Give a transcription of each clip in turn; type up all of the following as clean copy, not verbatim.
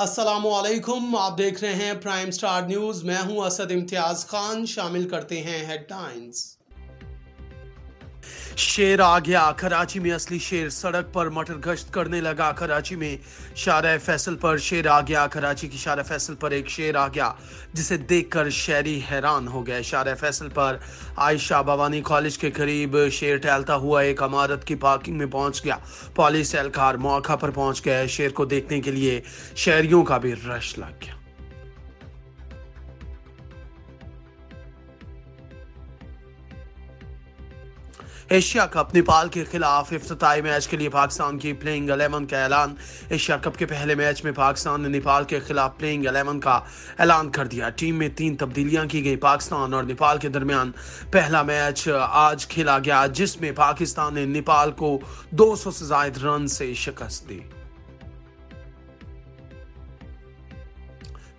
अस्सलामुअलैकुम, आप देख रहे हैं प्राइम स्टार न्यूज़। मैं हूं असद इम्तियाज़ खान। शामिल करते हैं हेडलाइंस। शेर आ गया, कराची में असली शेर सड़क पर मटर गश्त करने लगा। कराची में शारा फैसल पर शेर आ गया। कराची की शारा फैसल पर एक शेर आ गया जिसे देखकर शहरी हैरान हो गए। शारा फैसल पर आयशा भवानी कॉलेज के करीब शेर टहलता हुआ एक इमारत की पार्किंग में पहुंच गया। पुलिस एहलकार मौका पर पहुंच गए। शेर को देखने के लिए शहरियों का भी रश लग गया। एशिया कप नेपाल के खिलाफ इफ्तिताई मैच के लिए पाकिस्तान की प्लेइंग 11 का ऐलान। एशिया कप के पहले मैच में पाकिस्तान ने नेपाल के खिलाफ प्लेइंग 11 का ऐलान कर दिया। टीम में 3 तब्दीलियां की गई। पाकिस्तान और नेपाल के दरमियान पहला मैच आज खेला गया जिसमें पाकिस्तान ने नेपाल को 200 से ज्यादा रन से शिकस्त दी।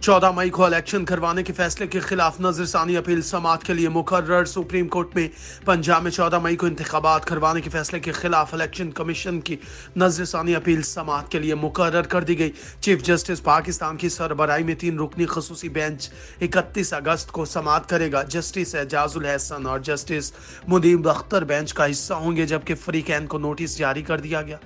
14 मई को इलेक्शन करवाने के फैसले के खिलाफ नजरसानी अपील समाअत के लिए मुकर्रर। सुप्रीम कोर्ट में पंजाब में 14 मई को इंतखाबात करवाने के फैसले के खिलाफ इलेक्शन कमीशन की नजरसानी अपील समाअत के लिए मुकर्रर कर दी गई। चीफ जस्टिस पाकिस्तान की सरबराही में 3 रुकनी खसूसी बेंच 31 अगस्त को समाअत करेगा। जस्टिस एजाजुल हसन और जस्टिस मुनीब अख्तर बेंच का हिस्सा होंगे, जबकि फरीकैन को नोटिस जारी कर दिया गया।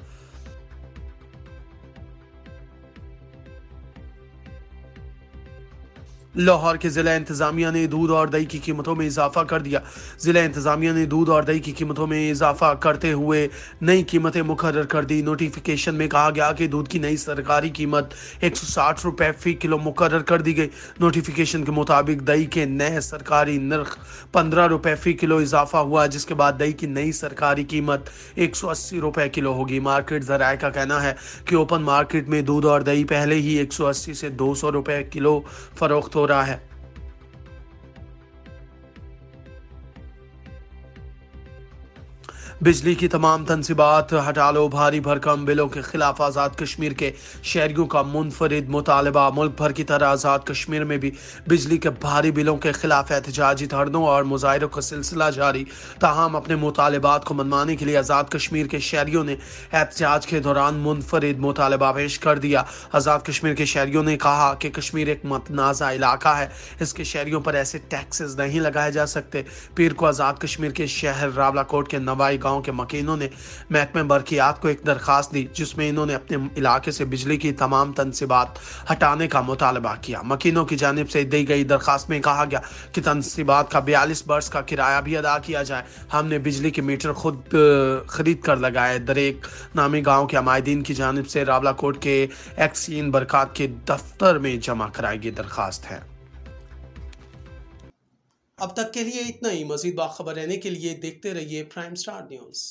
लाहौर के जिला इंतजामिया ने दूध और दही की कीमतों में इजाफा कर दिया। जिला इंतजामिया ने दूध और दही की कीमतों में इजाफा करते हुए नई कीमतें मुकर्रर कर दी। नोटिफिकेशन में कहा गया कि दूध की नई सरकारी कीमत 160 रुपए फी किलो मुकर्रर कर दी गई। नोटिफिकेशन के मुताबिक दही के नए सरकारी नर्ख 15 रुपए फी किलो इजाफा हुआ, जिसके बाद दही की नई सरकारी कीमत 180 रुपए किलो होगी। मार्केट जराये का कहना है कि ओपन मार्केट में दूध और दही पहले ही 180 से 200 रुपए किलो फरोख्त हो रहा है। बिजली की तमाम तनसीबात हटा लो। भारी भरकम बिलों के खिलाफ आज़ाद कश्मीर के शहरियों का मुनफरिद मुतालबा। मुल्क भर की तरह आज़ाद कश्मीर में भी बिजली के भारी बिलों के खिलाफ एहतजाजी धरनों और मुजाहरों का सिलसिला जारी। ताहम अपने मुतालबात को मनवाने के लिए आज़ाद कश्मीर के शहरियों ने एहतजाज के दौरान मुनफरिद मुतालबा पेश कर दिया। आज़ाद कश्मीर के शहरियों ने कहा कि कश्मीर एक मतनाज़ा इलाका है, इसके शहरियों पर ऐसे टैक्सेस नहीं लगाए जा सकते। पीर को आज़ाद कश्मीर के शहर रावलाकोट के नवाई गांव के मकीनों ने महकमे बरकियात को एक दरखास्त दी, जिसमें इन्होंने अपने इलाके से बिजली की तमाम तनसीबात हटाने का मुतालबा किया। मकीनों की जानिब से दी गई दरखास्त में कहा गया कि तनसीबात का 42 बरस का किराया भी अदा किया जाए। हमने बिजली के मीटर खुद खरीद कर लगाए। दरेक नामी गाँव के अमायदीन की जानिब से रावलाकोट के एक्सीन बरकात के दफ्तर में जमा कराई गई दरखास्त है। अब तक के लिए इतना ही। मजीद बाखबर रहने के लिए देखते रहिए प्राइम स्टार न्यूज़।